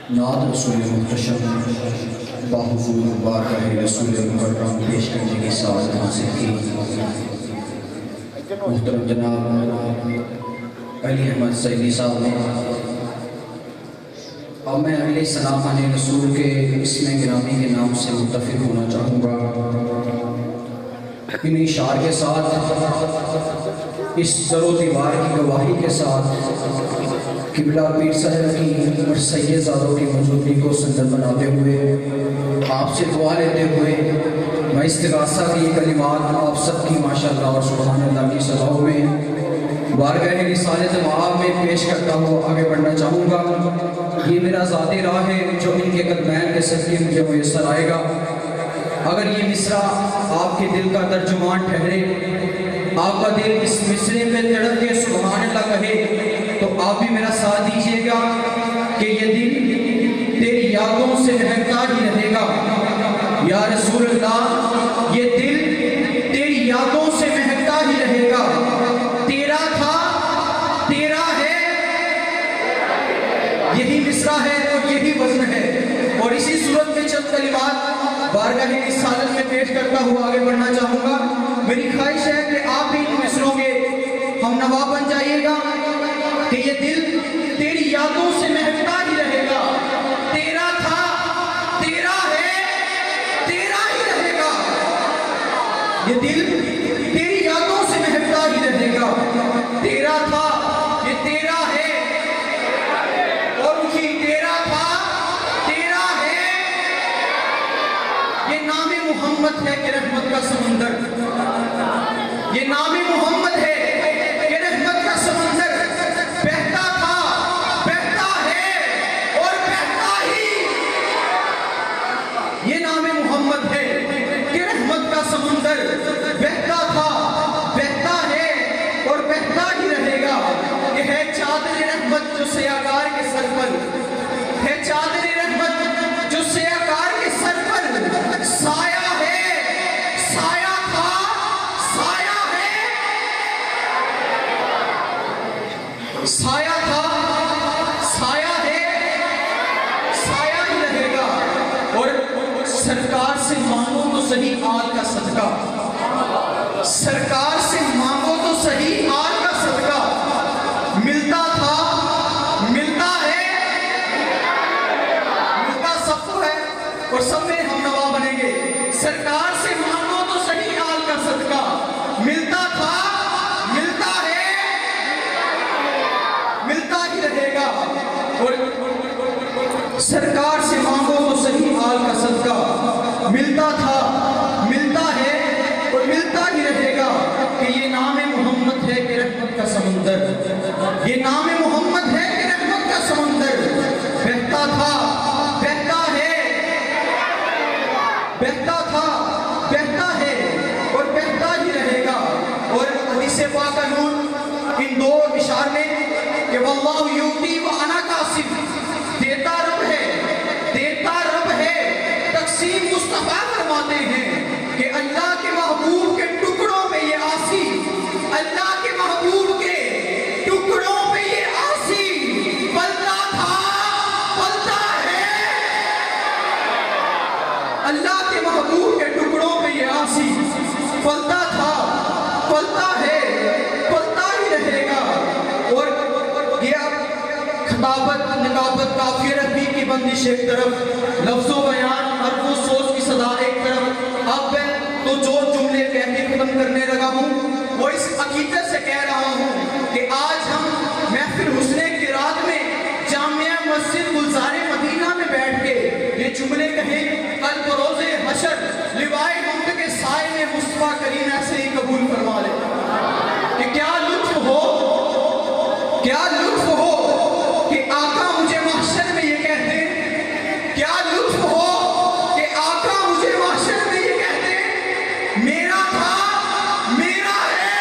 नात रसूल मुहतशम बाहुजूर बारगाह रसूल मुकर्रम पेश करने की साथ हासिल की। मुहतरम जनाब अली अहमद सैदी साहब ने अब मैं अगले सलाम आने रसूल के इसमें गिरामी के नाम से मुत्तफिक होना चाहूँगा। इन इशार के साथ इस दरो दीवार की गवाही के साथ किबला पीर साहब की और सैयदजादों की मौजूदगी को संदन बनाते हुए आपसे दुआ लेते हुए मैं इस्तिगासा की कलिमात आप सबकी माशाअल्लाह और सुभान अल्लाह की सज़ाओं में बारगाह रिसालत मआब में पेश करता हुआ आगे बढ़ना चाहूँगा। ये मेरा ज़ाती राह है जो इनके कदमैन के सदक़े मुझे मुयस्सर आएगा। अगर ये मिसरा आपके दिल का तर्जुमान ठहरे, आपका दिल इस मिसरे में तड़प के सुभान अल्लाह कहे, तो आप भी मेरा साथ दीजिएगा कि ये दिल तेरी यादों से महकता ही रहेगा। या रसूल अल्लाह, ये दिल तेरी यादों से महकता ही रहेगा। तेरा था, तेरा है, यही मिसरा है और यही वज़न है। और इसी सूरत में चंद कलिमात बारगाह रिसालत में पेश करता हुआ आगे बढ़ना चाहूँगा। मेरी ख्वाहिश है कि आप भी इन मिसरों के हम नवा बन जाइएगा कि ये दिल तेरी यादों से महकता ही रहेगा। तेरा था, तेरा है, तेरा ही रहेगा। ये दिल तेरी यादों से महकता ही रहेगा। तेरा था, ये तेरा है, और उसी तेरा था, तेरा है। ये नामे मोहम्मद है कि रहमत का समंदर, ये नामे मोहम्मद है कि रहमत का समंदर बहता था, बहता है और बहता ही। ये नामे मोहम्मद है कि रहमत का समंदर बहता था, बहता है और बहता ही रहेगा। ये है चादर रहमत जो सयाकार के सर पर है, चादर रहमत जो सयाकार के सर पर साया है, साया था, साया है, साया था, साया है, साया ही रहेगा। और सरकार से मांगो तो सही आल का सदका, सरकार से मांगो तो सही आल का सदका। मिलता था, मिलता है, मिलता सबको है और सब में हम नवा बनेंगे। सरकार से मांगो तो सही आल का सदका। मिलता था, मिलता है, मिलता ही रहेगा। और सरकार से मांगो तो सही आल का सदका। मिलता था, मिलता है और मिलता ही रहेगा। कि ये नाम मोहम्मद है कि रहमत का समंदर, ये नाम मोहम्मद है कि रहमत का समंदर बहता था, बहता है, बहता था, बहता है और बहता ही रहेगा। और हदीस पाक का नूर इन दो इशार में कि वल्लाहु युती व अना कासिम, देता रब है, देता रब है, तकसीम मुस्तफा फरमाते हैं कि अल्लाह के महबूब के टुकड़ों पे ये आसी, अल्लाह के महबूब के टुकड़ों पे ये आसी पलता था, पलता है। अल्लाह के महबूब के टुकड़ों पे ये आसी पलता था, पलता है, पलता ही रहेगा। और ये खिताबत, निकाबत, काफिय रफ़ी की बंदिश एक तरफ, लफ्ज़ो बयान और वो सोच की सदा एक तरफ। अब मैं तो जो जुमले कह के खत्म करने लगा हूँ वो इस अकीदत से कह रहा हूँ कि आज हम महफिल हुस्ने की रात में जामिया मस्जिद गुलज़ारे मदीना में बैठ के ये जुमले कहें, कल बरोज़े हशर लिवाए हमद के साए में मुस्तफा करीम ऐसे ही कबूल फरमा ले। कि क्या लुत्फ हो, क्या लुत्फ हो कि आका मुझे महशर में ये कहते, क्या लुत्फ हो कि आका मुझे महशर में ये कहते, मेरा था, मेरा है।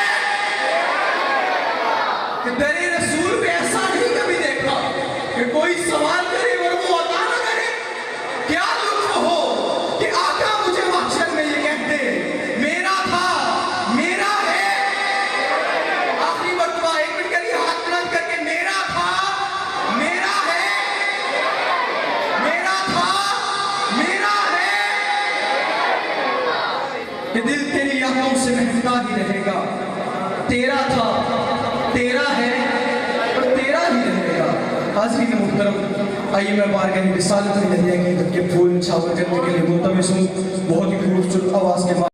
तुमसे महकता ही रहेगा। तेरा था, तेरा है और तेरा ही रहेगा। हाज़रीन मुहतरम, आइए मैं बारगाह रिसालत की नदिया की तब के फूल छावर करने के लिए मुल्तमिस हूँ बहुत ही खूबसूरत आवाज़ के